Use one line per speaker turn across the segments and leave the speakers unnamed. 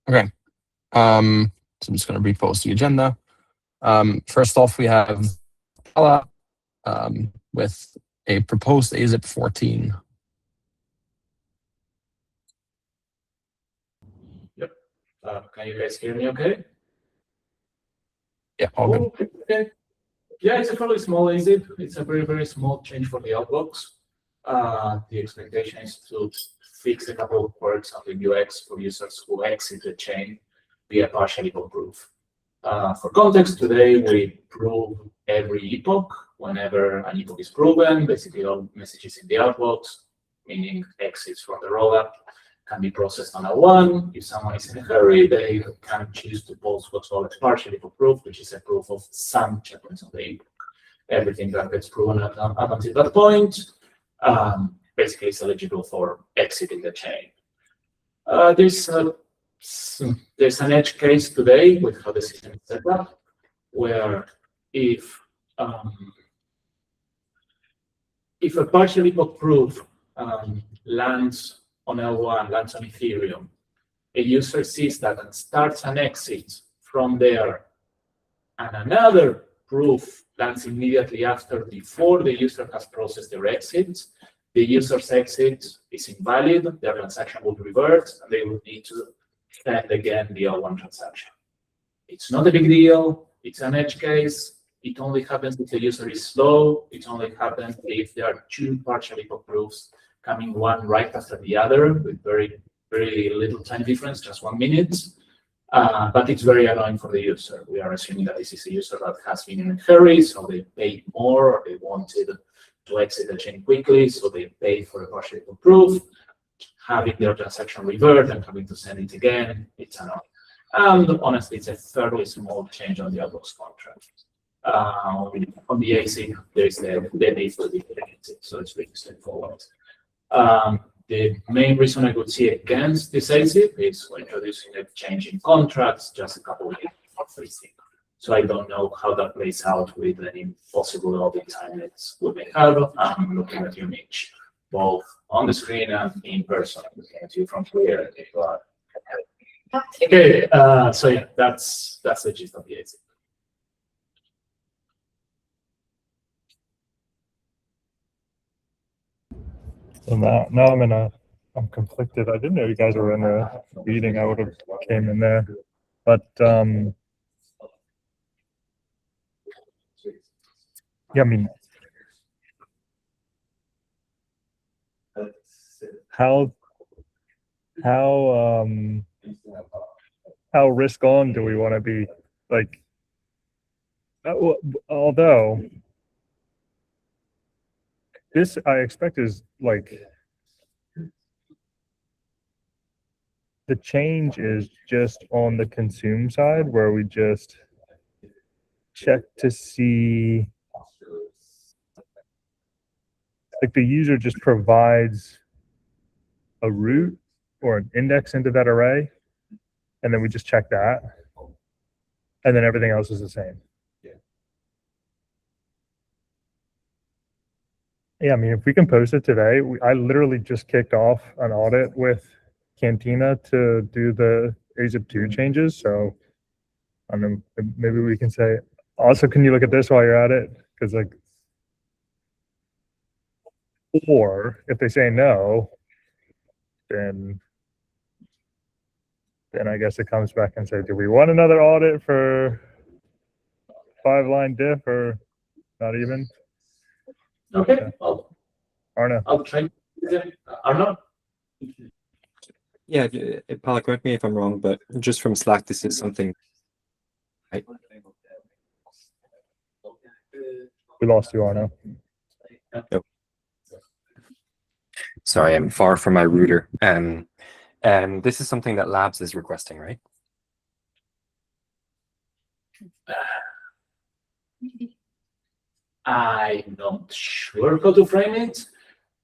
Okay. So I'm just going to repost the agenda. First off, we have with a proposed AZIP 14.
Yep. Can you guys hear me okay?
Yeah, all good.
Okay. Yeah, it's a fairly small AZIP. It's a very, very small change for the Outbox. The expectation is to fix a couple of quirks on the UX for users who exit the chain via partial epoch proof. For context, today we prove every epoch. Whenever an epoch is proven, basically all messages in the Outbox, meaning exits from the rollup, can be processed on L1. If someone is in a hurry, they can choose to post what's called a partial epoch proof, which is a proof of some checkpoints on the epoch. Everything that gets proven up until that point basically is eligible for exiting the chain. There's an edge case today with how the system is set up, where if a partial epoch proof lands on L1, lands on Ethereum, a user sees that and starts an exit from there, and another proof lands immediately after, before the user has processed their exit, the user's exit is invalid, their transaction will revert, and they will need to send again the L1 transaction. It's not a big deal. It's an edge case. It only happens if the user is slow. It only happens if there are two partial epoch proofs coming one right after the other with very, very little time difference, just 1 minute. But it's very annoying for the user. We are assuming that this is a user that has been in a hurry, so they paid more, or they wanted to exit the chain quickly, so they paid for a partial epoch proof. Having their transaction revert and having to send it again, it's annoying. And honestly, it's a fairly small change on the Outbox contract. On the AZIP, there's the need for the exit, so it's really straightforward. The main reason I would see against this AZIP is when introducing a change in contracts just a couple of years before freezing. So I don't know how that plays out with any possible audit timelines we may have. I'm looking at you, Mitch, both on the screen and in person. I'm looking at you from here. Okay, so yeah, that's the gist of the AZIP.
So now I'm conflicted. I didn't know you guys were in a meeting. I would have came in there, but yeah, I mean, how risk on do we want to be? Like, although this I expect is like the change is just on the consume side, where we just check to see, like, the user just provides a root or an index into that array, and then we just check that, and then everything else is the same. Yeah, I mean, if we can post it today, I literally just kicked off an audit with Cantina to do the AZIP 2 changes. So I mean, maybe we can say, also, can you look at this while you're at it? Because, like, or if they say no, then I guess it comes back and say, do we want another audit for 5-line diff or not even?
Okay.
Arno.
I'll try. Arno?
Yeah, Paula, correct me if I'm wrong, but just from Slack, this is something. Right?
We lost you, Arno.
Yep. Sorry, I'm far from my router. And this is something that Labs is requesting, right?
I'm not sure how to frame it.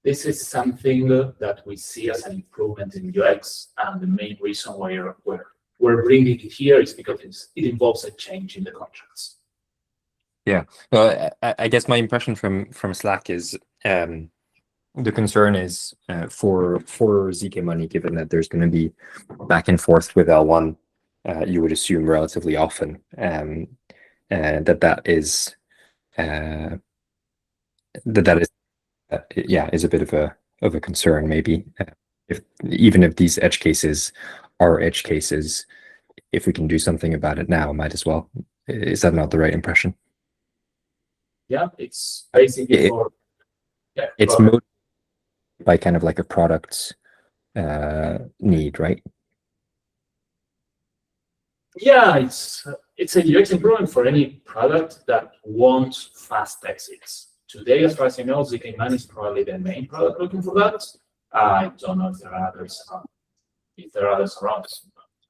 This is something that we see as an improvement in UX, and the main reason why we're bringing it here is because it involves a change in the contracts.
Yeah, I guess my impression from Slack is the concern is for ZK money, given that there's going to be back and forth with L1, you would assume relatively often, and that is is a bit of a concern maybe. Even if these edge cases are edge cases, if we can do something about it now, might as well. Is that not the right impression?
Yeah, it's basically
it's motivated by kind of like a product need, right?
Yeah, it's a UX improvement for any product that wants fast exits. Today, as far as I know, ZK Man is probably the main product looking for that. I don't know if there are others. If there are others around.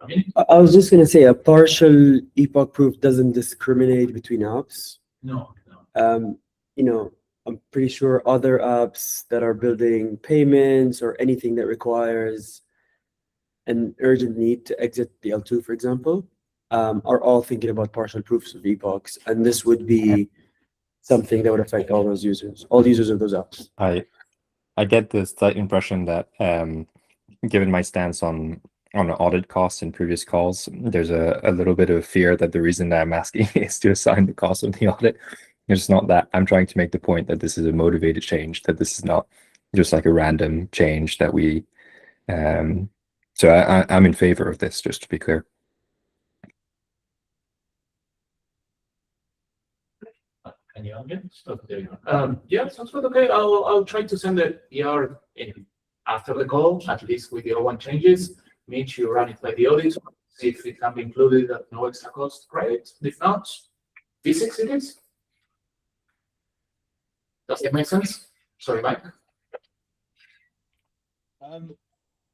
I mean,
I was just gonna say a partial epoch proof doesn't discriminate between apps.
no.
You know, I'm pretty sure other apps that are building payments or anything that requires an urgent need to exit the L2, for example, are all thinking about partial proofs of epochs, and this would be something that would affect all those users, all users of those apps.
I get the slight impression that, given my stance on audit costs in previous calls, there's a little bit of fear that the reason that I'm asking is to assign the cost of the audit. It's not that. I'm trying to make the point that this is a motivated change, that this is not just like a random change that we. So I'm in favor of this, just to be clear.
Any audience? Oh, there you go. Yeah, sounds good. Okay, I'll try to send the PR in after the call, at least with the L1 changes. Make sure you run it by the audit, see if it can be included at no extra cost. Great. If not, physics it is. Does that make sense? Sorry, Mike.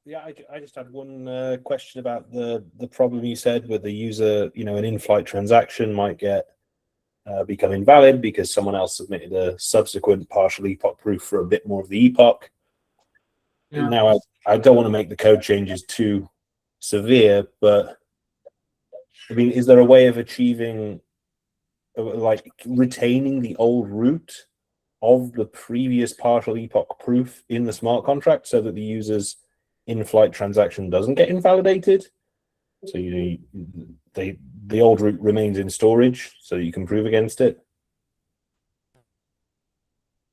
Yeah, I just had one question about the problem you said with the user. You know, an in-flight transaction might become invalid because someone else submitted a subsequent partial epoch proof for a bit more of the epoch.
Yeah.
Now, I don't want to make the code changes too severe, but I mean, is there a way of achieving, like, retaining the old root of the previous partial epoch proof in the smart contract so that the user's in-flight transaction doesn't get invalidated? So the old root remains in storage so you can prove against it.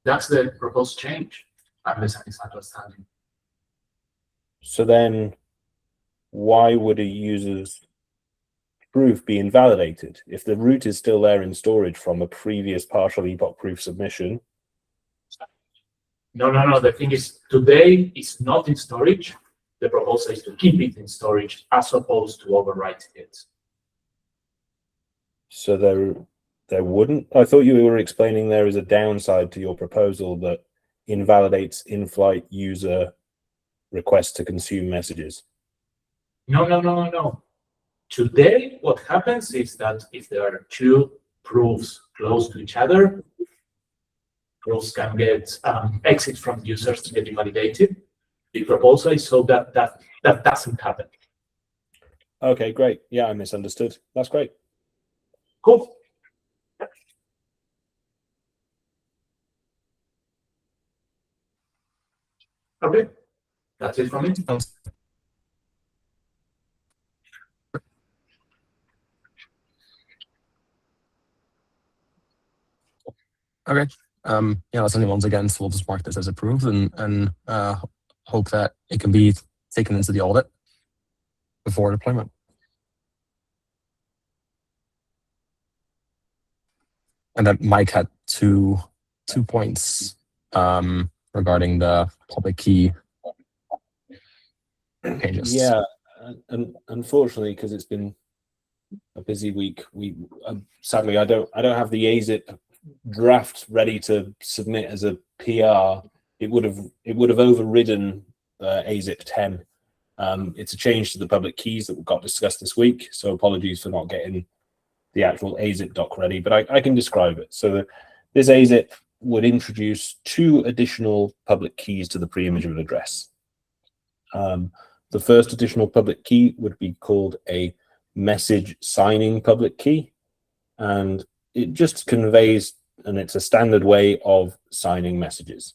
That's the proposed change, unless I'm misunderstanding.
So then why would a user's proof be invalidated if the root is still there in storage from a previous partial epoch proof submission?
No. The thing is, today it's not in storage. The proposal is to keep it in storage as opposed to overwriting it.
So there wouldn't. I thought you were explaining there is a downside to your proposal that invalidates in-flight user requests to consume messages.
No. Today, what happens is that if there are two proofs close to each other, proofs can get exit from users to get invalidated. The proposal is so that doesn't happen.
Okay, great. Yeah, I misunderstood. That's great.
Cool. Okay, that's it from me.
Okay. Yeah, unless anyone's against, we'll just mark this as approved and hope that it can be taken into the audit before deployment. And then Mike had two points regarding the public key changes.
Yeah, and unfortunately, because it's been a busy week, sadly I don't have the AZIP draft ready to submit as a PR. It would have overridden AZIP 10. It's a change to the public keys that got discussed this week, so apologies for not getting the actual AZIP doc ready, but I can describe it. So this AZIP would introduce 2 additional public keys to the pre-image of an address. The first additional public key would be called a message signing public key, and it just conveys, and it's a standard way of signing messages.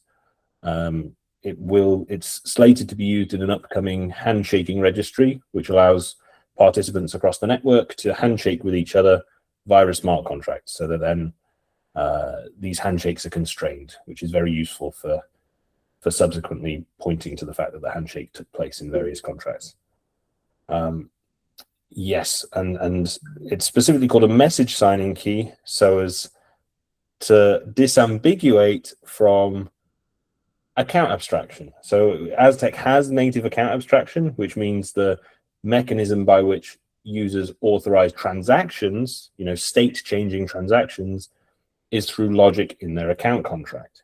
it's slated to be used in an upcoming handshaking registry, which allows participants across the network to handshake with each other via a smart contract, so that then these handshakes are constrained, which is very useful for subsequently pointing to the fact that the handshake took place in various contracts. Yes, and it's specifically called a message signing key, so as to disambiguate from account abstraction. So Aztec has native account abstraction, which means the mechanism by which users authorize transactions, state changing transactions, is through logic in their account contract.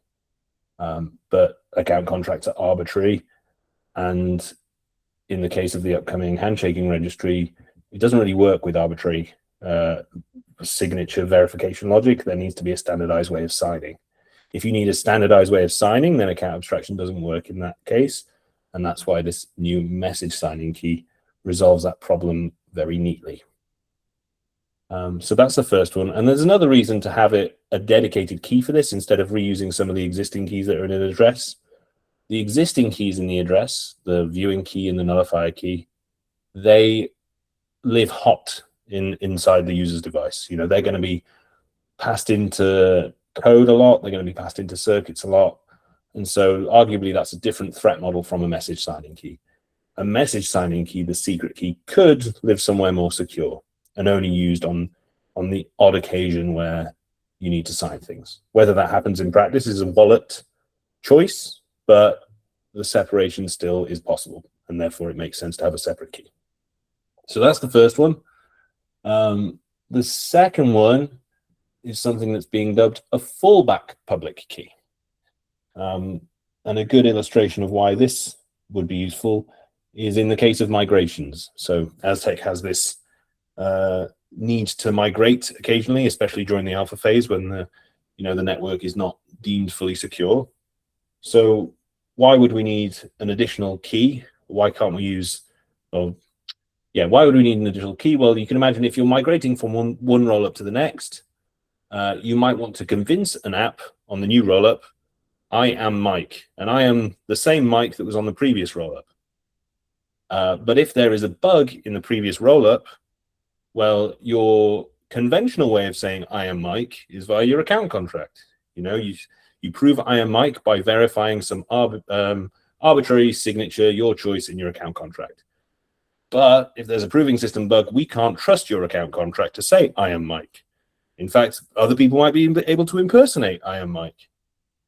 But account contracts are arbitrary, and in the case of the upcoming handshaking registry, it doesn't really work with arbitrary signature verification logic. There needs to be a standardized way of signing. If you need a standardized way of signing, then account abstraction doesn't work in that case, and that's why this new message signing key resolves that problem very neatly. So that's the first one, and there's another reason to have it a dedicated key for this instead of reusing some of the existing keys that are in an address. The existing keys in the address, the viewing key and the nullifier key, they live hot inside the user's device. They're going to be passed into code a lot, they're going to be passed into circuits a lot, and so arguably that's a different threat model from a message signing key. A message signing key, the secret key, could live somewhere more secure and only used on the odd occasion where you need to sign things. Whether that happens in practice is a wallet choice, but the separation still is possible, and therefore it makes sense to have a separate key. So that's the first one. The second one is something that's being dubbed a fallback public key. And a good illustration of why this would be useful is in the case of migrations. So Aztec has this need to migrate occasionally, especially during the alpha phase when the network is not deemed fully secure. So why would we need an additional key? Why can't we use, why would we need an additional key? Well, you can imagine if you're migrating from one rollup to the next, you might want to convince an app on the new rollup, I am Mike, and I am the same Mike that was on the previous rollup. But if there is a bug in the previous rollup, well, your conventional way of saying I am Mike is via your account contract. You prove I am Mike by verifying some arbitrary signature, your choice, in your account contract. But if there's a proving system bug, we can't trust your account contract to say I am Mike. In fact, other people might be able to impersonate I am Mike.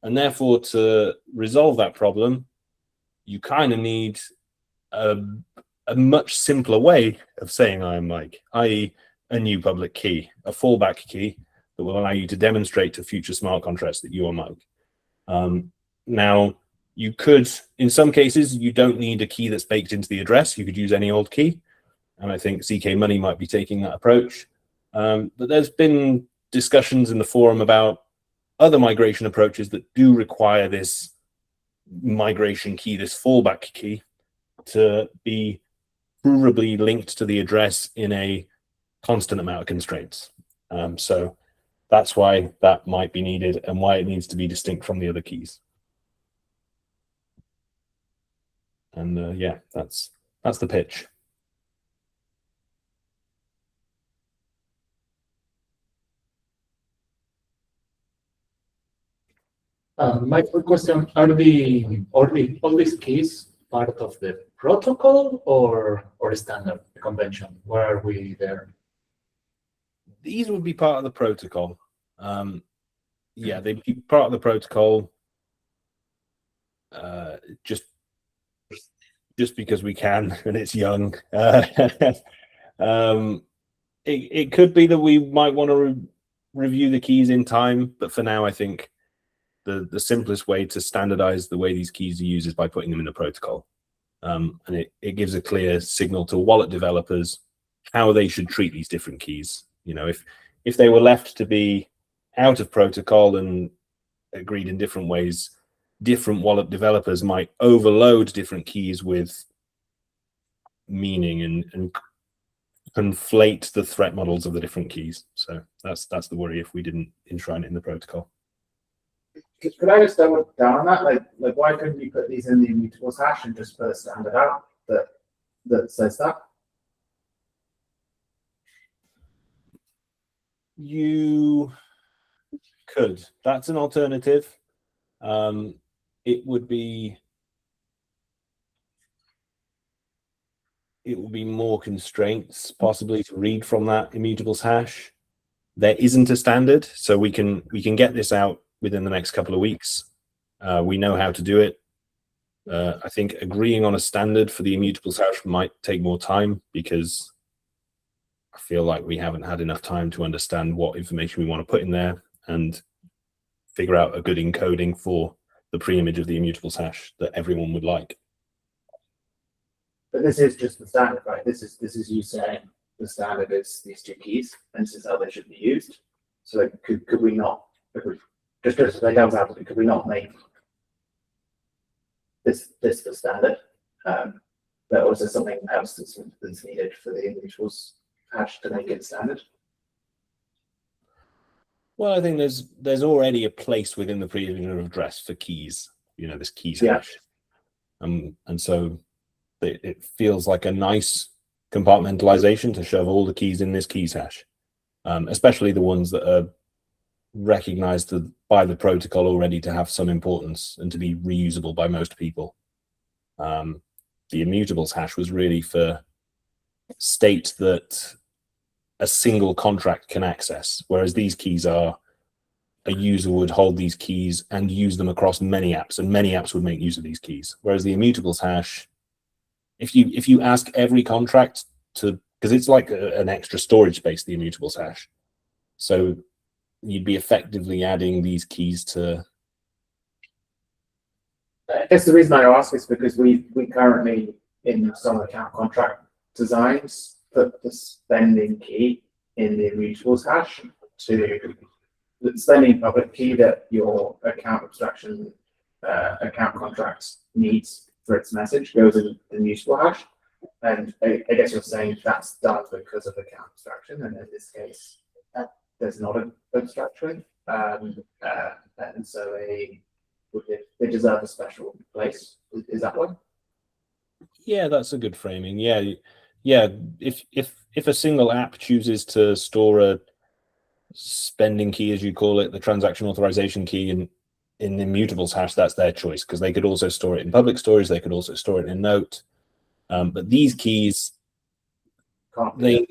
And therefore, to resolve that problem, you kind of need a much simpler way of saying I am Mike, i.e. a new public key, a fallback key that will allow you to demonstrate to future smart contracts that you are Mike. Now, you could, in some cases, you don't need a key that's baked into the address. You could use any old key. And I think ZK Money might be taking that approach. But there's been discussions in the forum about other migration approaches that do require this migration key, this fallback key, to be provably linked to the address in a constant amount of constraints. So that's why that might be needed and why it needs to be distinct from the other keys. And that's the pitch.
My first question, are all these keys part of the protocol or standard convention? Where are we there?
These would be part of the protocol. They'd be part of the protocol just because we can and it's young. It could be that we might want to review the keys in time, but for now, I think the simplest way to standardize the way these keys are used is by putting them in the protocol. And it gives a clear signal to wallet developers how they should treat these different keys. If they were left to be out of protocol and agreed in different ways, different wallet developers might overload different keys with meaning and conflate the threat models of the different keys. So that's the worry if we didn't enshrine it in the protocol.
Could I just double down on that? Like why couldn't you put these in the immutables hash and just put a standard out that says that?
You could. That's an alternative. It would be more constraints possibly to read from that immutables hash. There isn't a standard, so we can get this out within the next couple of weeks. We know how to do it. I think agreeing on a standard for the immutables hash might take more time because I feel like we haven't had enough time to understand what information we want to put in there and figure out a good encoding for the pre-image of the immutables hash that everyone would like.
But this is just the standard, right? This is you saying the standard is these two keys, and this is how they should be used. So like, could we not, just as they don't have to, could we not make this the standard? But was there something else that's needed for the immutables hash to make it standard?
Well, I think there's already a place within the pre-image of address for keys. You know, this keys hash, and so it feels like a nice compartmentalization to shove all the keys in this keys hash, especially the ones that are recognized by the protocol already to have some importance and to be reusable by most people. The immutables hash was really for state that a single contract can access, whereas these keys are a user would hold these keys and use them across many apps, and many apps would make use of these keys. Whereas the immutables hash, if you ask every contract to, because it's like an extra storage space, the immutables hash, so you'd be effectively adding these keys to.
I guess the reason I ask is because we currently in some account contract designs put the spending key in the immutables hash to the spending public key that your account abstraction account contracts needs for its message goes in the immutable hash. And I guess you're saying that's done because of account abstraction, and in this case, there's not an abstraction, and so they deserve a special place. Is that one?
Yeah, that's a good framing. Yeah. If a single app chooses to store a spending key, as you call it, the transaction authorization key in the immutables hash, that's their choice, because they could also store it in public storage. They could also store it in Note. But these keys, they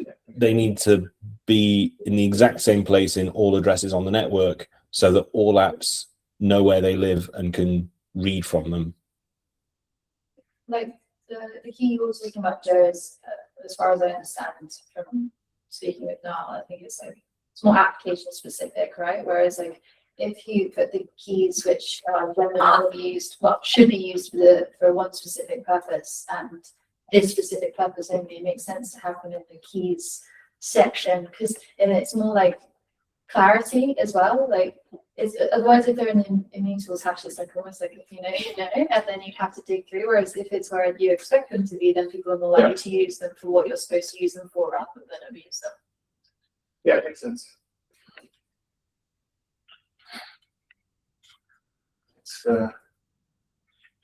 need to be in the exact same place in all addresses on the network, so that all apps know where they live and can read from them.
Like the key you were talking about, Joe, is as far as I understand from speaking with Niall, I think it's like it's more application specific, right? Whereas like if you put the keys which are used, should be used for one specific purpose and this specific purpose only, it makes sense to have them in the keys section, because it's more like clarity as well. Like otherwise, if they're in the immutables hash, it's like almost like if you know, and then you'd have to dig through. Whereas if it's where you expect them to be, then people are more likely to use them for what you're supposed to use them for rather than abuse them.
Yeah, it makes sense. It's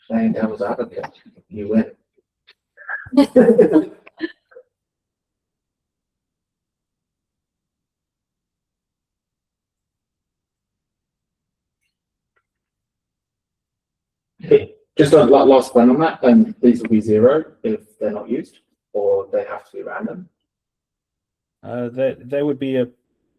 playing devil's advocate. You win. Okay, just a last one on that, and these will be 0 if they're not used, or they have to be random.
There would be a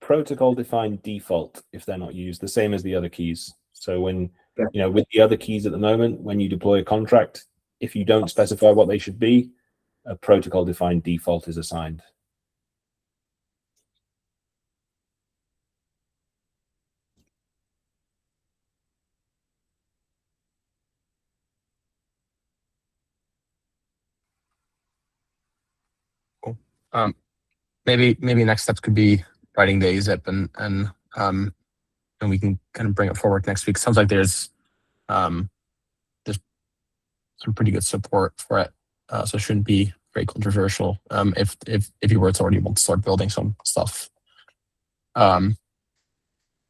protocol-defined default if they're not used, the same as the other keys. So when with the other keys at the moment, when you deploy a contract, if you don't specify what they should be, a protocol-defined default is assigned.
Cool. Maybe next steps could be writing the AZIP and we can kind of bring it forward next week. Sounds like there's some pretty good support for it, so it shouldn't be very controversial. If you were to already want to start building some stuff,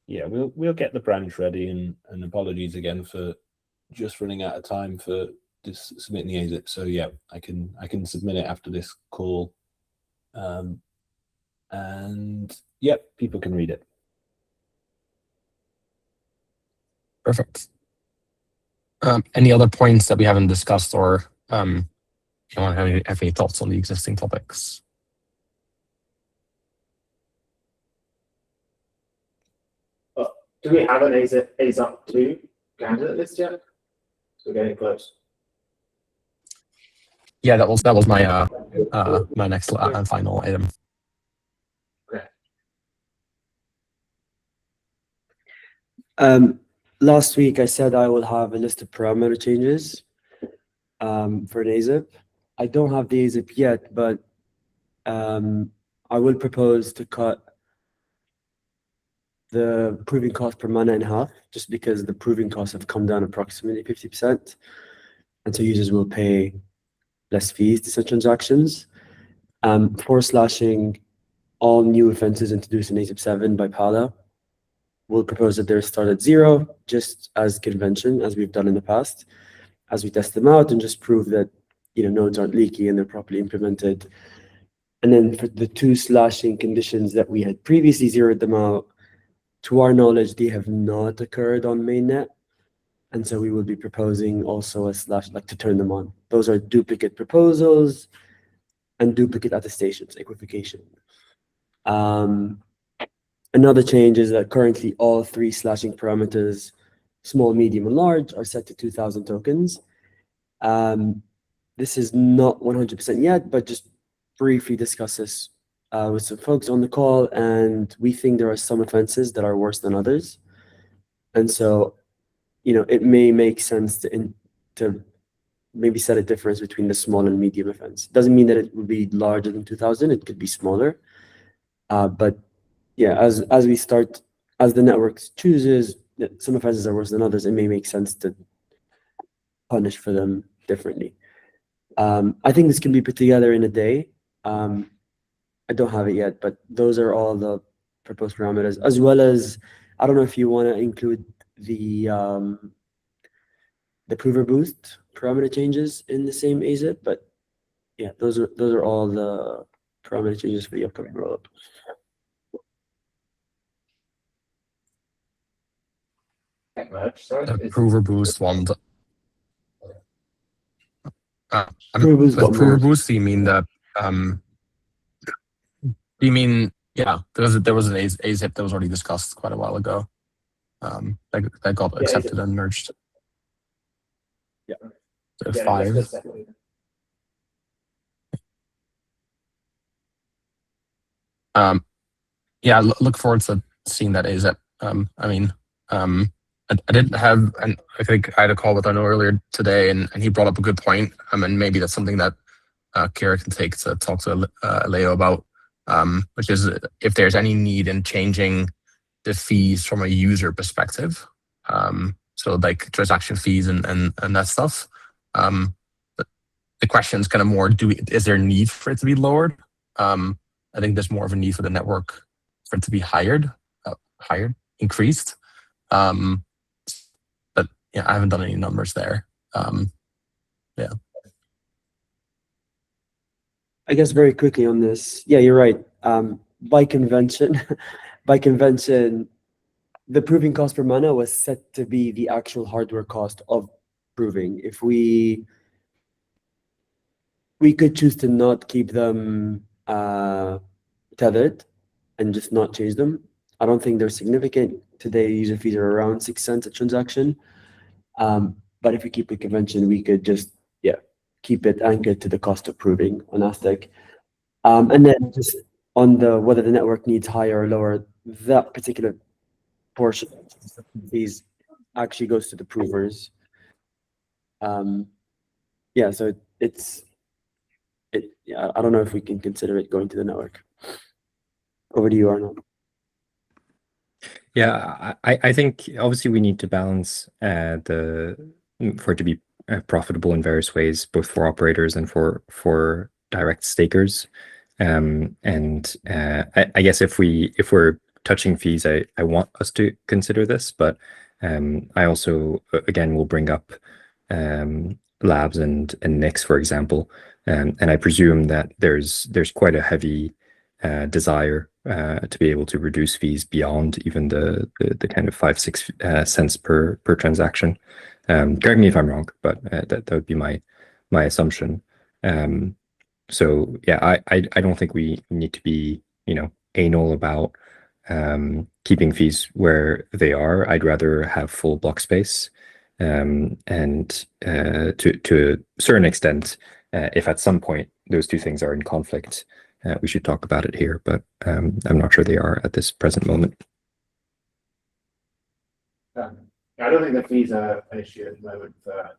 yeah, we'll get the branch ready, and apologies again for just running out of time for just submitting the AZIP. So yeah, I can submit it after this call, and yep, people can read it.
Perfect. Any other points that we haven't discussed, or you want to have any thoughts on the existing topics?
Do we have an AZIP 2 candidate list yet? We're getting close.
Yeah, that was my my next and final item.
Last week I said I will have a list of parameter changes for an AZIP. I don't have the AZIP yet, but I will propose to cut the proving cost per mana in half, just because the proving costs have come down approximately 50%. And so users will pay less fees to such transactions. Slashing all new offenses introduced in AZIP 7 by Pala. We'll propose that they're start at 0, just as convention, as we've done in the past, as we test them out and just prove that nodes aren't leaky and they're properly implemented. And then for the 2 slashing conditions that we had previously zeroed them out, to our knowledge, they have not occurred on mainnet. And so we will be proposing also a slash to turn them on. Those are duplicate proposals and duplicate attestations, equivocation. Another change is that currently all 3 slashing parameters, small, medium, and large, are set to 2,000 tokens. This is not 100% yet, but just briefly discuss this with some folks on the call, and we think there are some offenses that are worse than others. And so, it may make sense to maybe set a difference between the small and medium offense. Doesn't mean that it would be larger than 2,000, it could be smaller. But yeah, as the network chooses that some offenses are worse than others, it may make sense to punish for them differently. I think this can be put together in a day. I don't have it yet, but those are all the proposed parameters, as well as, I don't know if you want to include the prover boost parameter changes in the same AZIP, but yeah, those are all the parameter changes for the upcoming rollup.
The prover boost one.
Prover
boost, you mean that? You mean, yeah, there was an AZIP that was already discussed quite a while ago. That got accepted and merged.
Yeah.
So 5. Yeah, look forward to seeing that AZIP. I didn't have, and I think I had a call with Arno earlier today, and he brought up a good point. And maybe that's something that Kira can take to talk to Leo about, which is if there's any need in changing the fees from a user perspective. So like transaction fees and that stuff. The question is kind of more, is there a need for it to be lowered? I think there's more of a need for the network for it to be increased. But yeah, I haven't done any numbers there. Yeah.
I guess very quickly on this, yeah, you're right. By convention, the proving cost per mana was set to be the actual hardware cost of proving. If we could choose to not keep them tethered and just not change them. I don't think they're significant. Today, user fees are around 6 cents a transaction. But if we keep the convention, we could just, keep it anchored to the cost of proving on Aztec. And then just on whether the network needs higher or lower, that particular portion of fees actually goes to the provers. So I don't know if we can consider it going to the network. Over to you, Arno.
Yeah, I think obviously we need to balance for it to be profitable in various ways, both for operators and for direct stakers. I guess if we're touching fees, I want us to consider this, but I also, again, will bring up labs and NICs, for example. And I presume that there's quite a heavy desire to be able to reduce fees beyond even the kind of 5-6 cents per transaction. Correct me if I'm wrong, but that would be my assumption. So yeah, I don't think we need to be, you know, anal about keeping fees where they are. I'd rather have full block space. And to a certain extent, if at some point those two things are in conflict, we should talk about it here, but I'm not sure they are at this present moment.
I don't think the fees are an issue at the moment for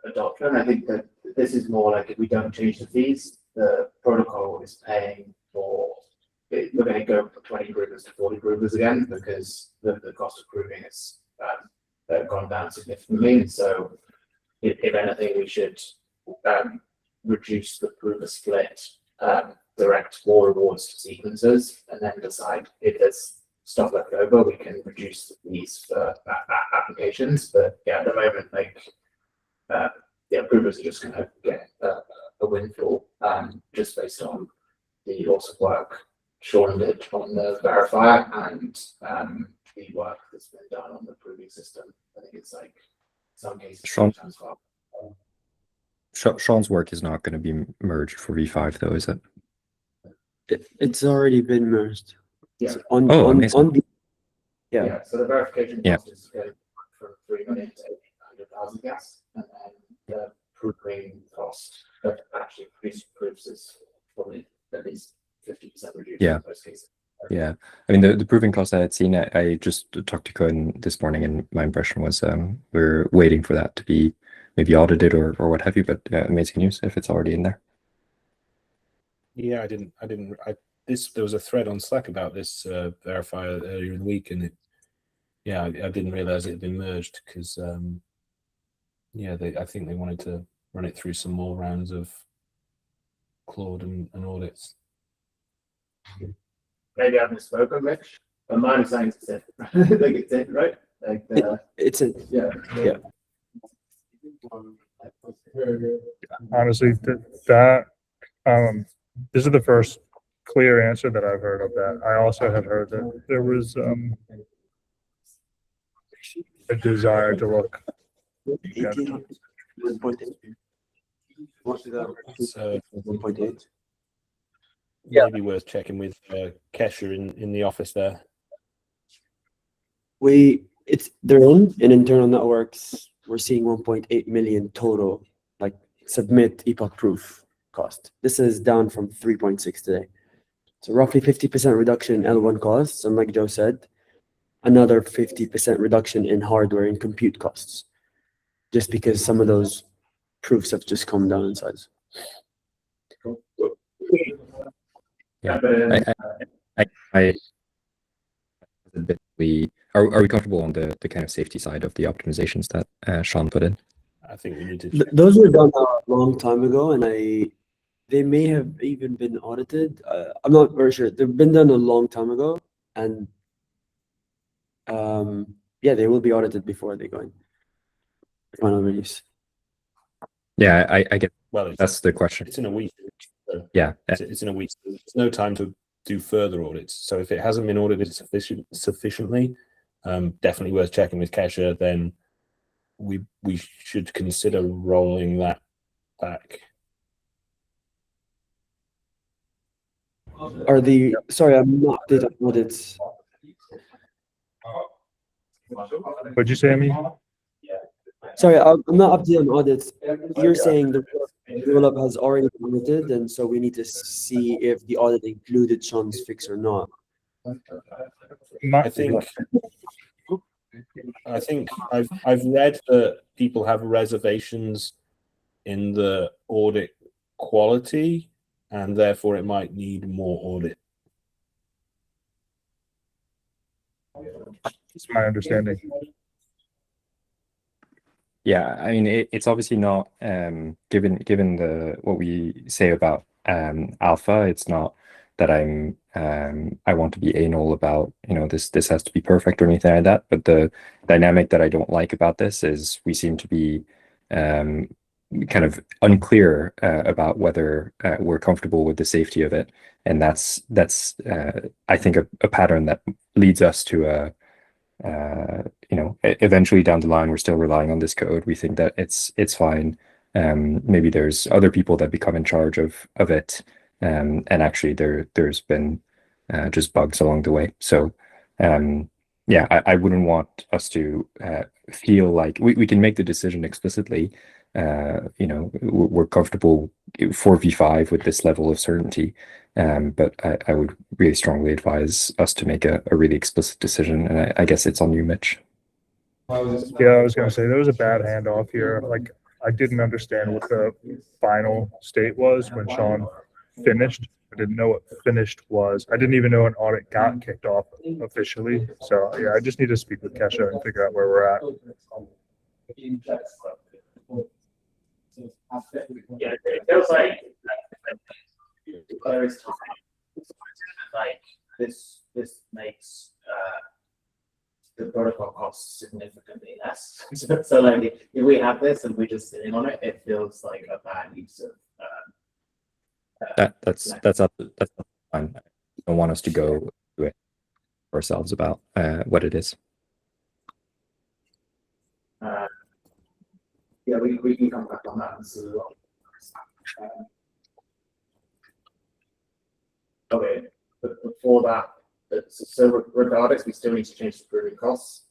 adoption. I think that this is more like if we don't change the fees, the protocol is paying for it. We're going to go from 20 groovers to 40 groovers again because the cost of grooving has gone down significantly. And so, if anything, we should reduce the groover split, direct more rewards to sequencers, and then decide if there's stuff left over, we can reduce the fees for applications. But yeah, at the moment, like, groovers are just going to get a windfall just based on the awesome work Sean did on the verifier and the work that's been done on the proving system. I think it's like some cases.
Sean's work is not going to be merged for V5 though, is it?
It's already been merged.
Yeah.
On the
Yeah. So the verification
Yeah.
cost is going from 3 million to 800,000 gas, and then the proving cost of actually producing proofs is probably at least 50% reduced
Yeah.
in most cases.
Yeah, I mean the proving cost I had seen, I just talked to Cohen this morning, and my impression was we're waiting for that to be maybe audited or what have you. But amazing news if it's already in there.
Yeah, there was a thread on Slack about this verifier earlier in the week, and I didn't realize it had been merged because I think they wanted to run it through some more rounds of Claude and audits.
Maybe I've misspoken, Rich, but my understanding is it's in. Like it's in, right? Like
it's in.
yeah.
Honestly, this is the first clear answer that I've heard of that. I also have heard that there was a desire to look.
So
1.8.
maybe worth checking with Kesha in the office there.
They're in internal networks. We're seeing 1.8 million total, like submit epoch proof cost. This is down from 3.6 today. So roughly 50% reduction in L1 costs, and like Joe said, another 50% reduction in hardware and compute costs, just because some of those proofs have just come down in size.
Yeah, are we comfortable on the kind of safety side of the optimizations that Sean put in?
I think we need to.
Those were done a long time ago, and they may have even been audited. I'm not very sure. They've been done a long time ago, and they will be audited before they go in final release.
Yeah, I get.
Well,
that's the question.
It's in a week. So
yeah,
it's in a week. So there's no time to do further audits. So if it hasn't been audited sufficiently, definitely worth checking with Kesha. Then we should consider rolling that back.
Sorry, I'm not did audits.
What'd you say, Amy?
Sorry, I'm not updated on audits. You're saying the roll-up has already been audited, and so we need to see if the audit included Sean's fix or not.
I think I've read that people have reservations in the audit quality, and therefore it might need more audit.
It's my understanding.
Yeah, I mean, it's obviously not given what we say about alpha. It's not that I'm I want to be anal about, this has to be perfect or anything like that. But the dynamic that I don't like about this is we seem to be kind of unclear about whether we're comfortable with the safety of it. And that's I think a pattern that leads us to eventually down the line, we're still relying on this code. We think that it's fine. Maybe there's other people that become in charge of it. And actually there's been just bugs along the way. So yeah, I wouldn't want us to feel like we can make the decision explicitly. We're comfortable 4v5 with this level of certainty. But I would really strongly advise us to make a really explicit decision. And I guess it's on you, Mitch.
Yeah, I was going to say there was a bad handoff here. Like, I didn't understand what the final state was when Sean finished. I didn't know what finished was. I didn't even know an audit got kicked off officially. So yeah, I just need to speak with Kesha and figure out where we're at.
Yeah, it feels like there is time. Like this makes the protocol costs significantly less. So like if we have this and we're just sitting on it, it feels like a bad use of
That's fine. I don't want us to go to it ourselves about what it is.
yeah, we can come back on that and see. Okay, but before that, so regardless, we still need to change the proving costs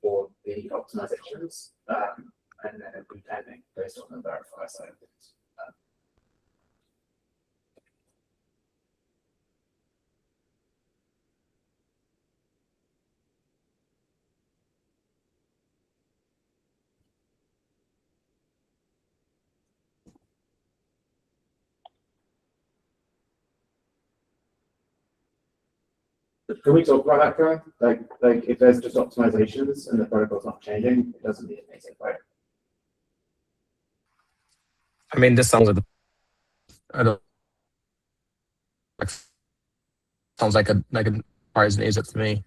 for the optimizations, and then it'll be pending based on the verify side of things. Can we talk about that, Karen? Like if there's just optimizations and the protocol's not changing, it doesn't mean it makes it right.
I mean, this sounds like sounds like a prize and AZIP to me.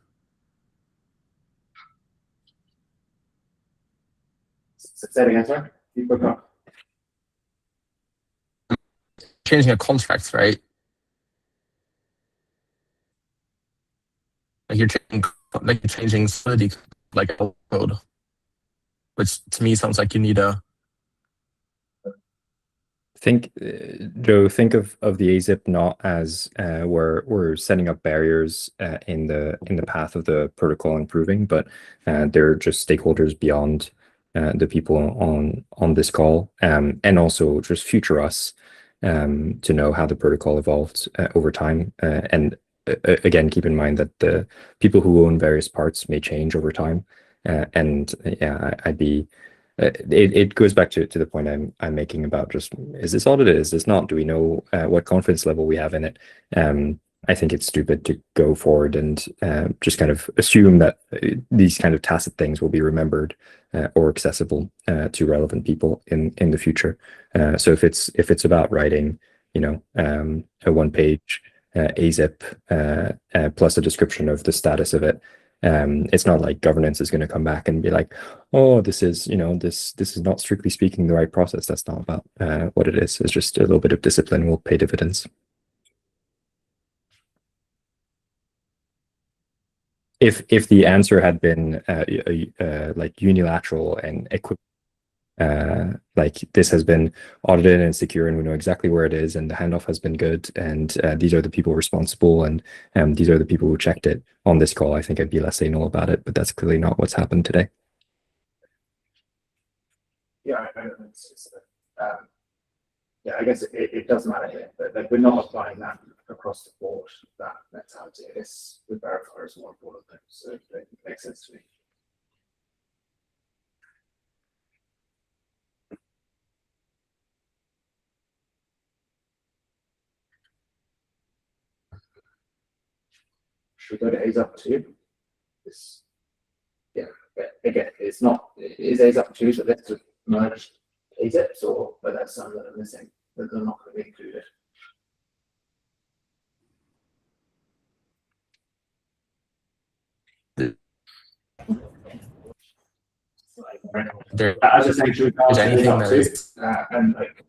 Say it again, sorry. You broke up.
Changing a contract, right? Like you're changing solidity, like a code, which to me sounds like you need a.
Think, Joe, think of the AZIP not as we're setting up barriers in the path of the protocol improving, but they're just stakeholders beyond the people on this call, and also just future us to know how the protocol evolved over time. And again, keep in mind that the people who own various parts may change over time. And yeah, I'd be. It goes back to the point I'm making about just, is this audited? Is this not? Do we know what confidence level we have in it? I think it's stupid to go forward and just kind of assume that these kind of tacit things will be remembered or accessible to relevant people in the future. So if it's about writing, a one-page AZIP plus a description of the status of it, it's not like governance is going to come back and be like, oh, this is this is not strictly speaking the right process. That's not about what it is. It's just a little bit of discipline will pay dividends. If the answer had been like unilateral and equivalent, like this has been audited and secure and we know exactly where it is and the handoff has been good and these are the people responsible and these are the people who checked it on this call, I think I'd be less anal about it, but that's clearly not what's happened today.
Yeah, yeah, I guess it does matter here, but like we're not applying that across the board, that mentality. I guess with verifier is more important thing, so it makes sense to me. Should we go to AZIP 2? Yeah, but again, it's not, is AZIP 2 so let's just merge AZIPs, or but that's some that are missing, that they're not going to be included.
There
I was just saying, should we pass
is anything
up
that
to,
is
and like,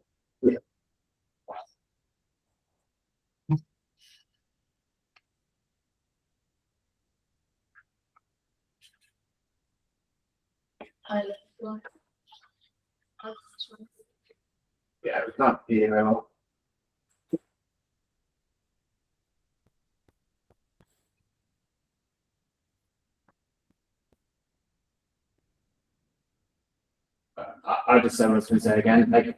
yeah, it's not the I just was going to say again, like,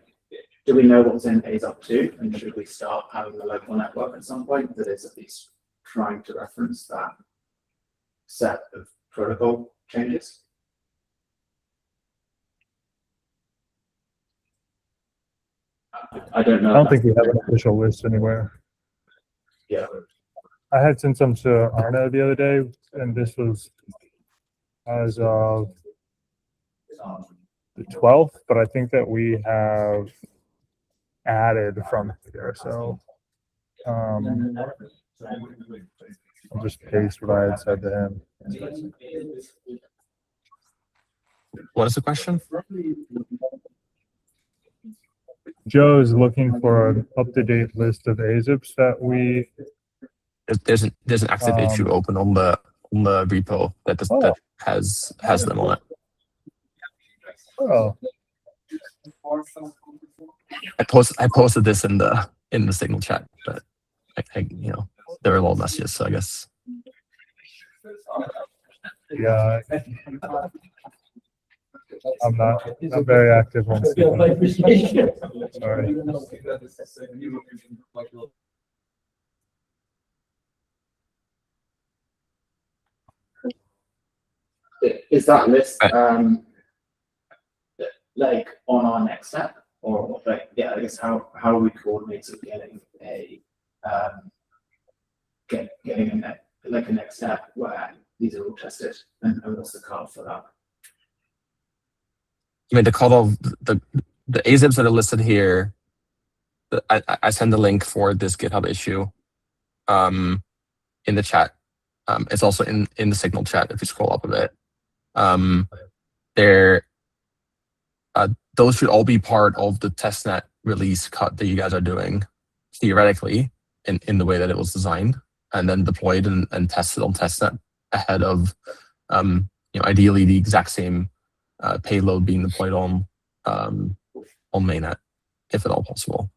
do we know what's in AZIP 2, and should we start having a local network at some point that is at least trying to reference that set of protocol changes? I don't know.
I don't think we have an official list anywhere.
Yeah.
I had sent some to Arna the other day, and this was as of the 12th, but I think that we have added from here. So I'll just paste what I had said to him.
what is the question?
Joe's looking for an up-to-date list of AZIPs that we.
There's an active issue open on the repo that that has them on it.
Oh,
I posted this in the Signal chat, but I there were a lot of messages, so I guess.
yeah. I'm not very active on Signal. Sorry.
Is that list like on our next step, or like, yeah, I guess how are we coordinating getting a getting a next step where these are all tested, and what's the call for that?
I mean, the cutoff, the AZIPs that are listed here, I send the link for this GitHub issue in the chat. It's also in the Signal chat if you scroll up a bit. Those should all be part of the testnet release cut that you guys are doing, theoretically, in the way that it was designed, and then deployed and tested on testnet ahead of, ideally the exact same payload being deployed on mainnet, if at all possible.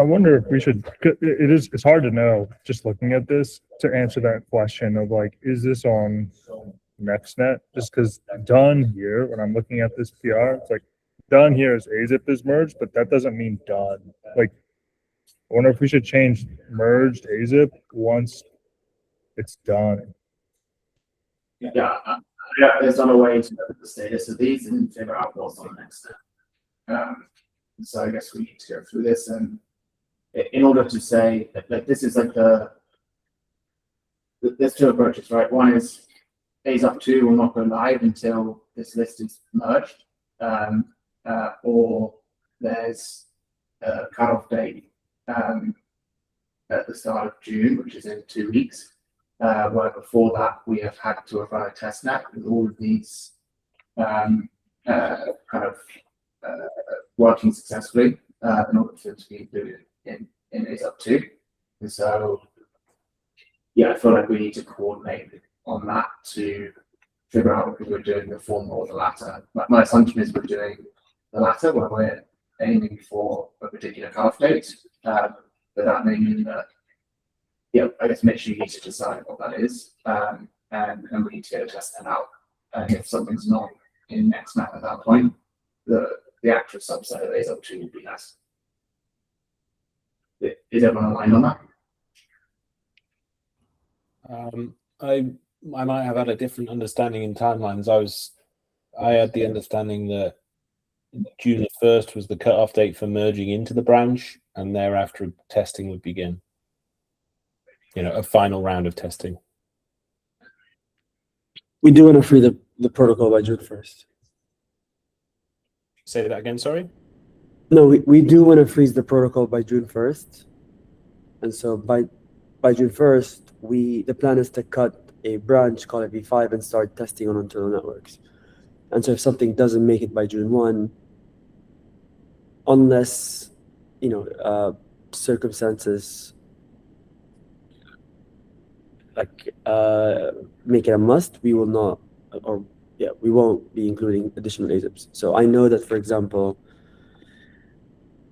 I wonder if we should. It's hard to know just looking at this to answer that question of like, is this on NextNet? Just because done here, when I'm looking at this PR, it's like done here is AZIP is merged, but that doesn't mean done. Like, I wonder if we should change merged AZIP once it's done.
Yeah, there's not a way to look at the status of these and figure out what's on the next step. So I guess we need to go through this, and in order to say that this is like there's two approaches, right? One is AZIP 2 will not go live until this list is merged, or there's a cutoff date at the start of June, which is in 2 weeks. Where before that we have had to have run a testnet with all of these working successfully in order for it to be included in AZIP 2. And so, yeah, I feel like we need to coordinate on that to figure out if we're doing the former or the latter. My assumption is we're doing the latter, where we're aiming for a particular cutoff date, but that may mean that, yeah, I guess Mitch, you need to decide what that is, and we need to get a testnet out. And if something's not in NextNet at that point, the actual subset of AZIP 2 will be less. Is everyone aligned on that?
I might have had a different understanding in timelines. I had the understanding that June the 1st was the cutoff date for merging into the branch, and thereafter testing would begin. A final round of testing.
We do want to free the protocol by June 1st.
Say that again, sorry?
No, we do want to freeze the protocol by June 1st. And so by June 1st, the plan is to cut a branch, call it V5, and start testing on internal networks. And so if something doesn't make it by June 1, unless, circumstances like make it a must, we will not, we won't be including additional AZIPs. So I know that, for example,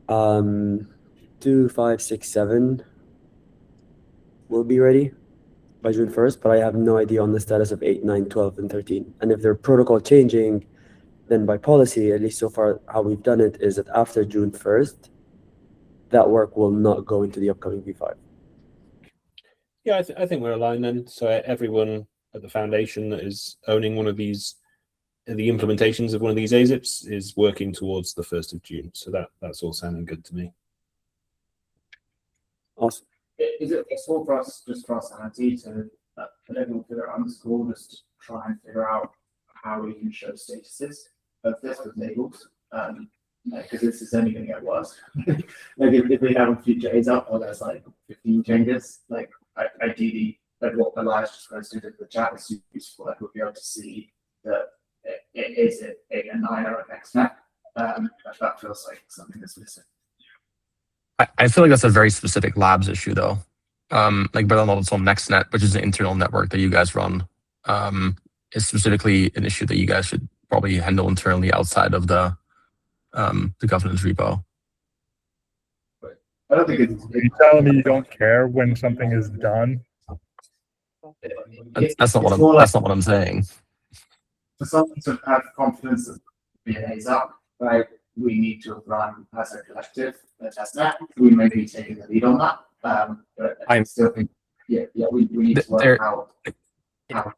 2, 5, 6, 7 will be ready by June 1st, but I have no idea on the status of 8, 9, 12, and 13. And if they're protocol changing, then by policy, at least so far how we've done it, is that after June 1st, that work will not go into the upcoming V5.
Yeah, I think we're aligned then. So everyone at the foundation that is owning one of these, the implementations of one of these AZIPs, is working towards the 1st of June. So that's all sounding good to me.
Awesome.
Is it possible for us, just for our sanity, to put everyone figure out on the school, just try and figure out how we can show statuses of this with labels? Because this is only going to get worse. Like if we have a future AZIP or there's like 15 changes, like ideally, like what Elias just posted in the chat is super useful. Like we'll be able to see that it is a 9 or an XNet. That feels like something that's missing.
I feel like that's a very specific labs issue though. Like whether or not it's on NextNet, which is an internal network that you guys run, is specifically an issue that you guys should probably handle internally outside of the governance repo.
I don't think it's.
Are you telling me you don't care when something is done?
That's not what I'm saying.
For someone to have confidence that be an AZIP, right, we need to run as a collective a test net. We may be taking the lead on that. But I still think, we need to work out how.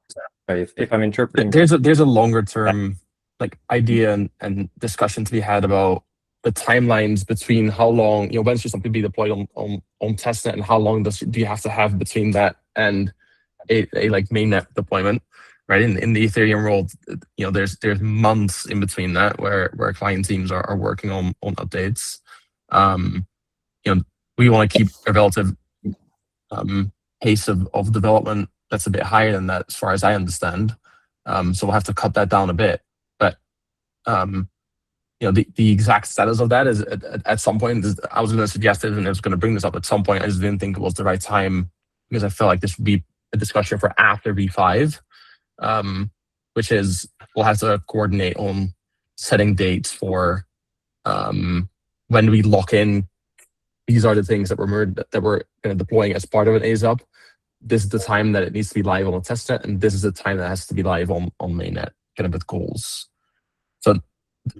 If I'm interpreting,
There's a longer term like idea and discussion to be had about the timelines between how long, when should something be deployed on testnet, and how long do you have to have between that and a like mainnet deployment, right? In the Ethereum world, there's months in between that where client teams are working on updates. We want to keep a relative pace of development that's a bit higher than that, as far as I understand. So we'll have to cut that down a bit. But the exact status of that is at some point. I was going to suggest it, and I was going to bring this up at some point. I just didn't think it was the right time, because I felt like this would be a discussion for after V5, which is we'll have to coordinate on setting dates for when we lock in. These are the things that we're deploying as part of an AZIP. This is the time that it needs to be live on a testnet, and this is the time that has to be live on mainnet, kind of with goals. So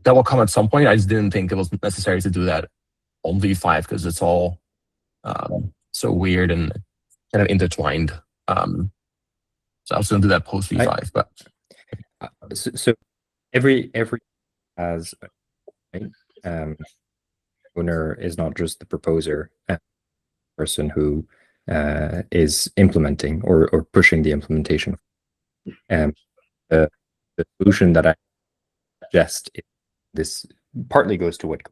that will come at some point. I just didn't think it was necessary to do that on V5 because it's all so weird and kind of intertwined. So I was going to do that post V5, but
so every has owner is not just the proposer, person who is implementing or pushing the implementation. The solution that I suggest, this partly goes to what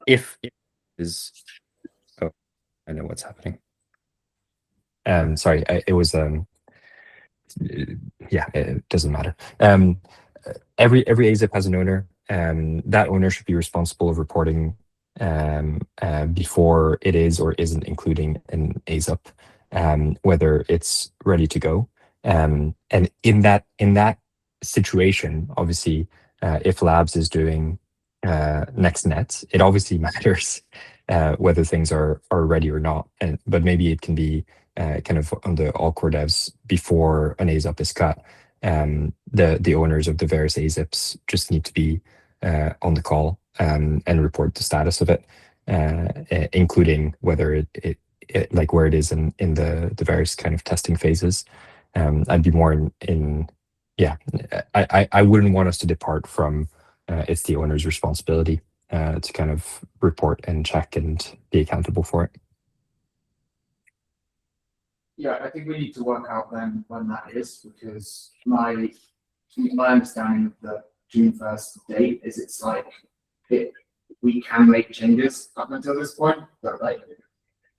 if it is. Oh, I know what's happening. Sorry, it was yeah, it doesn't matter. Every AZIP has an owner. That owner should be responsible of reporting before it is or isn't including an AZIP, whether it's ready to go. And in that situation, obviously, if Labs is doing NextNet, it obviously matters whether things are ready or not. But maybe it can be kind of on the All Core Devs before an AZIP is cut. The owners of the various AZIPs just need to be on the call and report the status of it, including whether it like where it is in the various kind of testing phases. I'd be more in I wouldn't want us to depart from it's the owner's responsibility to kind of report and check and be accountable for it.
Yeah, I think we need to work out then when that is, because my understanding of the June 1st date is it's like we can make changes up until this point, but like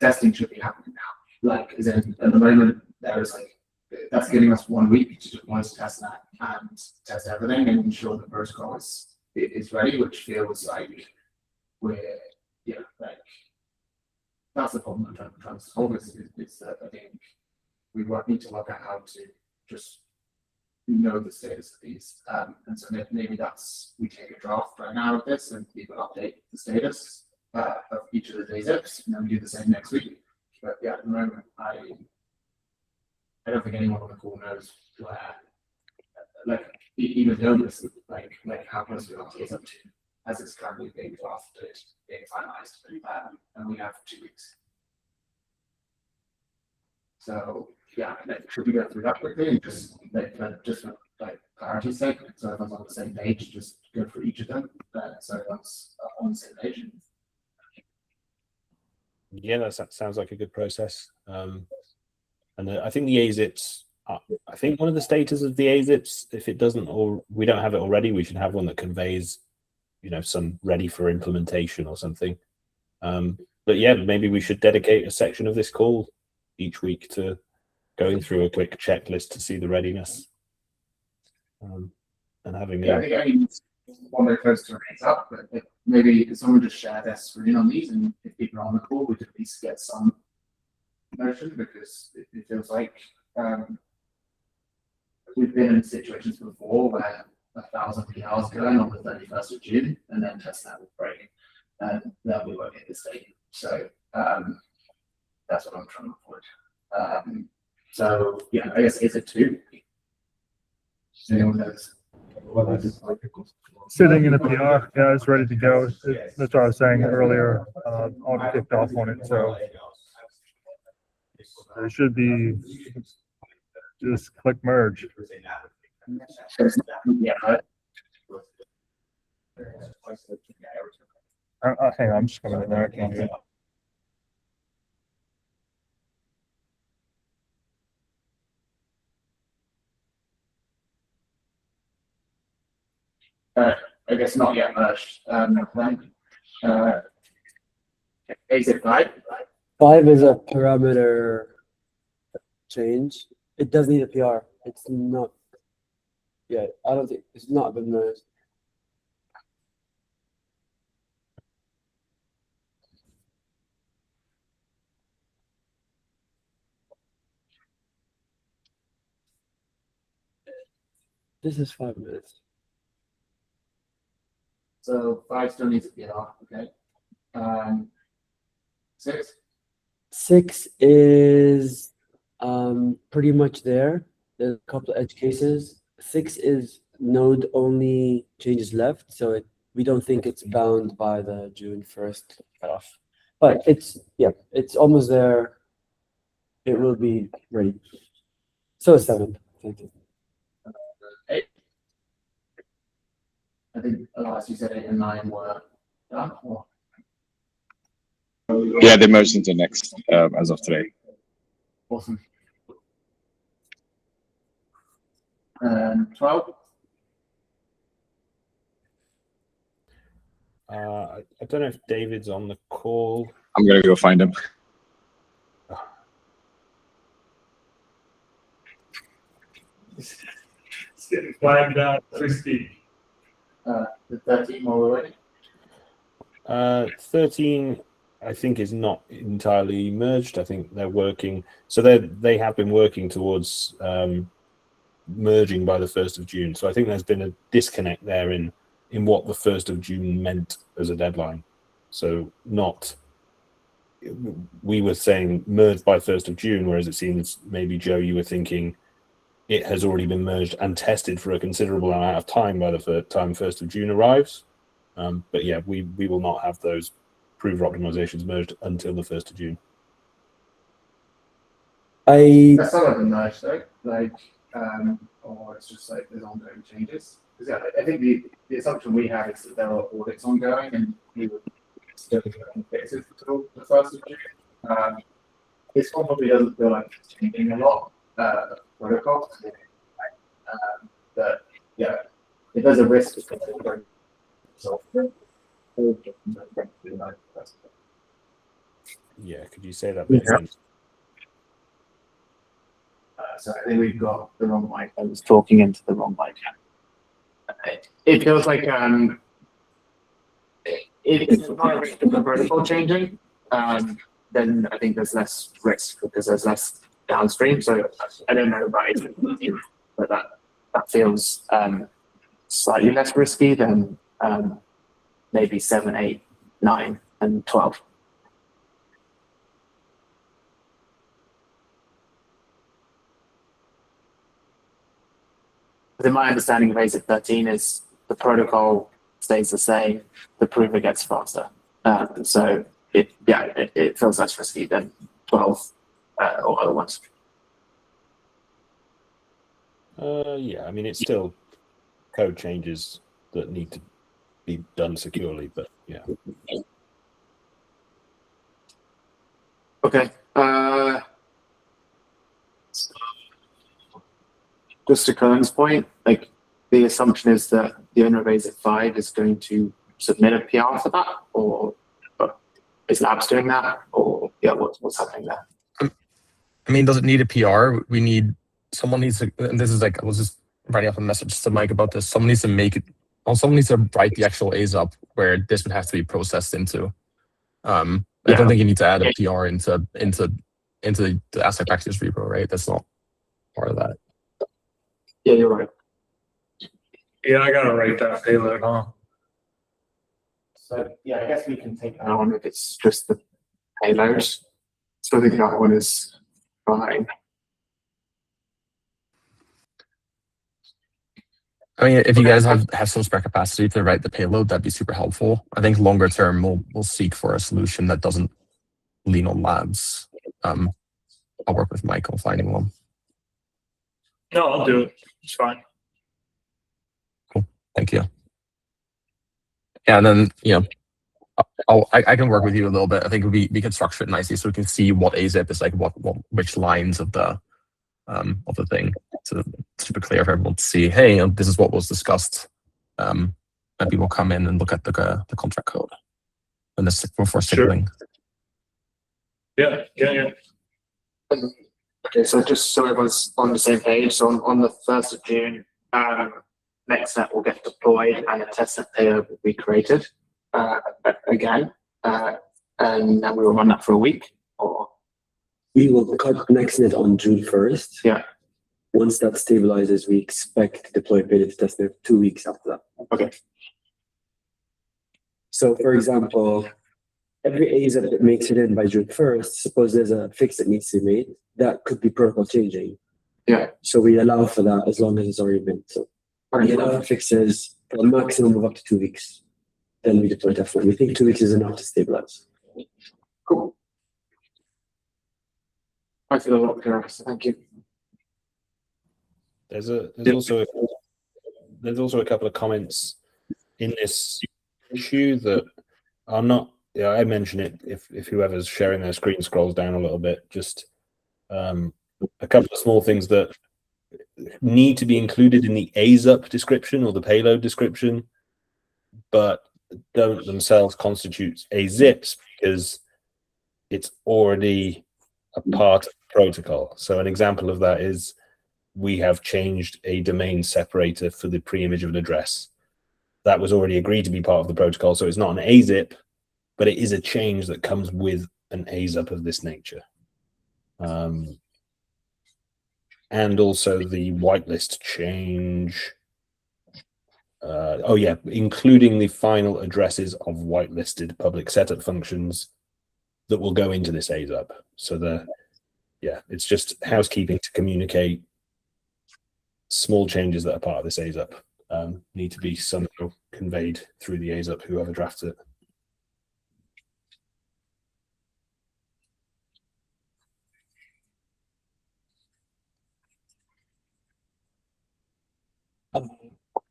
testing should be happening like, as in, at the moment, there is like, that's giving us 1 week to just test that and test everything and ensure the protocol is ready, which feels like we're, yeah, like, that's the problem I'm trying to solve is that I think we need to work out how to just know the status of these. And so maybe that's, we take a draft right now of this and people update the status of each of the AZIPs, and then we do the same next week. But yeah, at the moment, I don't think anyone on the call knows where, like, even know this, like how close we are to AZIP 2, as it's currently being drafted, being finalized, and we have 2 weeks. So yeah, should we go through that quickly and just like clarity's sake, so everyone's on the same page, just go through each of them, so everyone's on the same page.
Yeah, that sounds like a good process. And I think the AZIPs, I think one of the status of the AZIPs, if it doesn't, or we don't have it already, we should have one that conveys, you know, some ready for implementation or something. But yeah, maybe we should dedicate a section of this call each week to going through a quick checklist to see the readiness. And having
I think one very close to raise up, but maybe someone just share their screen on these, and if people are on the call, we could at least get some motion, because it feels like we've been in situations before where 1,000 PRs going on the 31st of June, and then test that will break, and then we won't hit this date. So that's what I'm trying to avoid. So yeah, I guess AZIP 2. Anyone knows?
Sitting in a PR, yeah, it's ready to go. That's what I was saying earlier. Audit kicked off on it, so it should be just click merge.
Yeah.
Hang on, I'm just coming in there. I can't hear.
I guess not yet merged. AZIP 5.
5 is a parameter change. It does need a PR. It's not. Yeah, I don't think it's not been merged. This is 5 minutes.
So 5 still needs a PR. Okay. 6.
6 is pretty much there. There's a couple of edge cases. 6 is node only changes left, so we don't think it's bound by the June 1st cutoff. But it's almost there. It will be ready. So is 7. Thank you.
8. I think last you said 8 and 9 were done. Or?
Yeah, they merged into next as of today.
Awesome. 12.
I don't know if David's on the call.
I'm gonna go find him.
It's getting flagged out. Risky.
The 13 while we're waiting.
13, I think, is not entirely merged. I think they're working. So they have been working towards merging by the 1st of June. So I think there's been a disconnect there in what the 1st of June meant as a deadline. So we were saying merged by 1st of June, whereas it seems maybe, Joe, you were thinking it has already been merged and tested for a considerable amount of time by the time 1st of June arrives. But yeah, we will not have those prover optimizations merged until the 1st of June.
That's not like a merge though, or it's just like there's ongoing changes. Because yeah, I think the assumption we have is that there are audits ongoing, and we would still be working fixes until the 1st of June. This one probably doesn't feel like it's changing a lot of protocols. But yeah, if there's a risk, it's going to so
Yeah, could you say that? Yeah.
So I think we've got the wrong mic. I was talking into the wrong mic. It feels like it's not a risk of the protocol changing. Then I think there's less risk because there's less downstream. So I don't know about it, but that feels slightly less risky than maybe 7, 8, 9, and 12. Within my understanding of AZIP 13 is the protocol stays the same, the prover gets faster. So it feels less risky than 12 or other ones.
Yeah, I mean, it's still code changes that need to be done securely, but yeah.
Okay. Just to Cohen's point, like the assumption is that the owner of AZIP 5 is going to submit a PR for that, or is Labs doing that, or yeah, what's happening there?
I mean, does it need a PR? Someone needs to, and this is like, I was just writing up a message to Mike about this. Someone needs to make it, or someone needs to write the actual AZIP where this would have to be processed into. I don't think you need to add a PR into the Aztec practice repo, right? That's not part of that.
Yeah, you're right.
Yeah, I gotta write that payload, huh?
So yeah, I guess we can take that on if it's just the payload. So I think that one is fine.
I mean, if you guys have some spare capacity to write the payload, that'd be super helpful. I think longer term, we'll seek for a solution that doesn't lean on Labs. I'll work with Mike on finding one.
No, I'll do it. It's fine.
Cool. Thank you. Yeah, and then I can work with you a little bit. I think we can structure it nicely so we can see what AZIP is like, which lines of the thing. So it's super clear for everyone to see, hey, this is what was discussed. And people come in and look at the contract code and before signaling.
Yeah.
Okay, so just so everyone's on the same page, so on the 1st of June, NextNet will get deployed and a testnet payload will be created again, and then we will run that for a week. Or
We will cut NextNet on June 1st.
Yeah.
Once that stabilizes, we expect to deploy payload to testnet 2 weeks after that.
Okay.
So, for example, every AZIP that makes it in by June 1st, suppose there's a fix that needs to be made, that could be protocol changing.
Yeah.
So we allow for that as long as it's already been. So we allow for fixes for a maximum of up to 2 weeks. Then we deploy testnet. We think 2 weeks is enough to stabilize.
Cool. I feel a lot clearer, so thank you.
There's also a couple of comments in this issue that are not. Yeah, I mention it if whoever's sharing their screen scrolls down a little bit. Just a couple of small things that need to be included in the AZIP description or the payload description, but don't themselves constitute AZIPs because it's already a part of the protocol. So an example of that is we have changed a domain separator for the pre-image of an address. That was already agreed to be part of the protocol, so it's not an AZIP, but it is a change that comes with an AZIP of this nature. And also the whitelist change. Including the final addresses of whitelisted public setup functions that will go into this AZIP. So it's just housekeeping to communicate small changes that are part of this AZIP need to be somehow conveyed through the AZIP, whoever drafts it.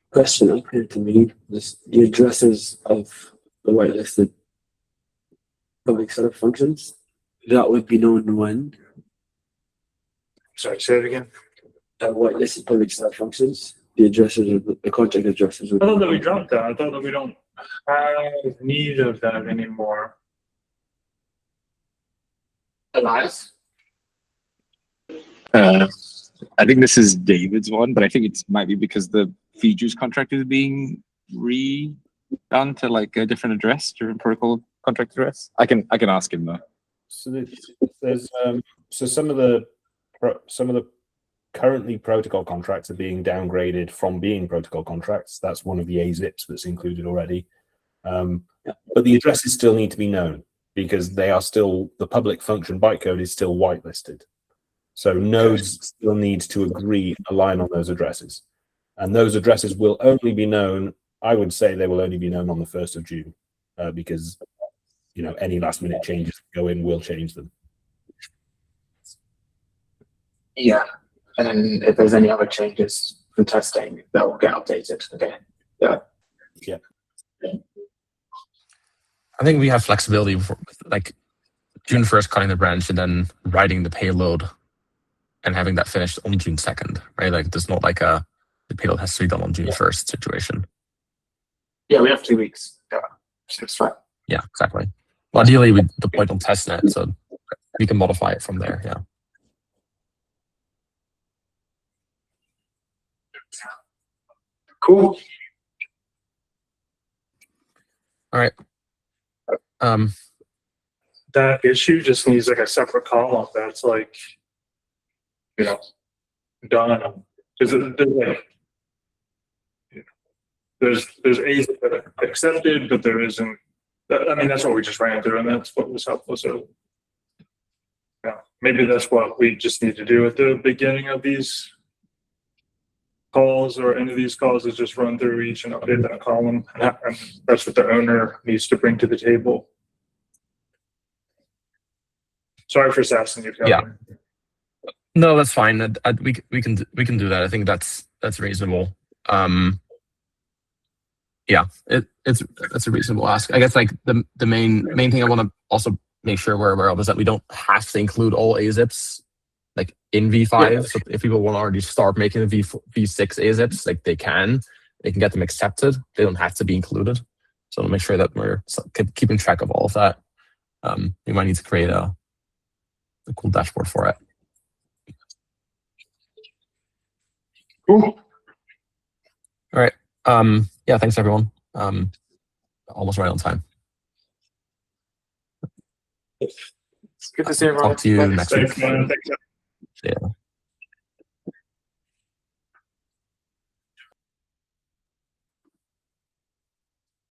Question unclear to me is the addresses of the whitelisted public setup functions. That would be known when.
Sorry, say it again.
Whitelisted public setup functions. The addresses of the contract addresses.
I thought that we dropped that. I thought that we don't have need of that anymore.
Elias?
I think this is David's one, but I think it might be because the features contract is being redone to like a different address, different protocol contract address. I can ask him though.
So there's so some of the currently protocol contracts are being downgraded from being protocol contracts. That's one of the AZIPs that's included already. But the addresses still need to be known because they are still, the public function bytecode is still whitelisted. So nodes still need to agree, align on those addresses. And those addresses will only be known, I would say they will only be known on the 1st of June because, you know, any last minute changes that go in will change them.
Yeah. And then if there's any other changes for testing, that will get updated. Okay. Yeah.
Yeah.
I think we have flexibility for like June 1st cutting the branch and then writing the payload and having that finished on June 2nd, right? Like there's not like the payload has to be done on June 1st situation.
Yeah, we have 2 weeks. Yeah, so it's fine.
Yeah, exactly. Well, ideally we deploy it on testnet, so we can modify it from there. Yeah.
Cool.
All right.
That issue just needs like a separate column that's like, you know, done. Because there's like, you know, there's AZIP that are accepted, but there isn't. I mean, that's what we just ran through, and that's what was helpful. So, yeah, maybe that's what we just need to do at the beginning of these calls or any of these calls is just run through each and update that column, and that's what the owner needs to bring to the table. Sorry for sassing you.
Yeah. No, that's fine. We can do that. I think that's reasonable. Yeah, it's a reasonable ask. I guess like the main thing I want to also make sure we're aware of is that we don't have to include all AZIPs like in V5. Yeah. So if people want to already start making the V6 AZIPs, like they can get them accepted. They don't have to be included. So to make sure that we're keeping track of all of that, we might need to create a cool dashboard for it.
Cool.
All right. Yeah, thanks everyone. Almost right on time.
It's good to see everyone.
Talk to you next week.
Thanks, man.
Yeah.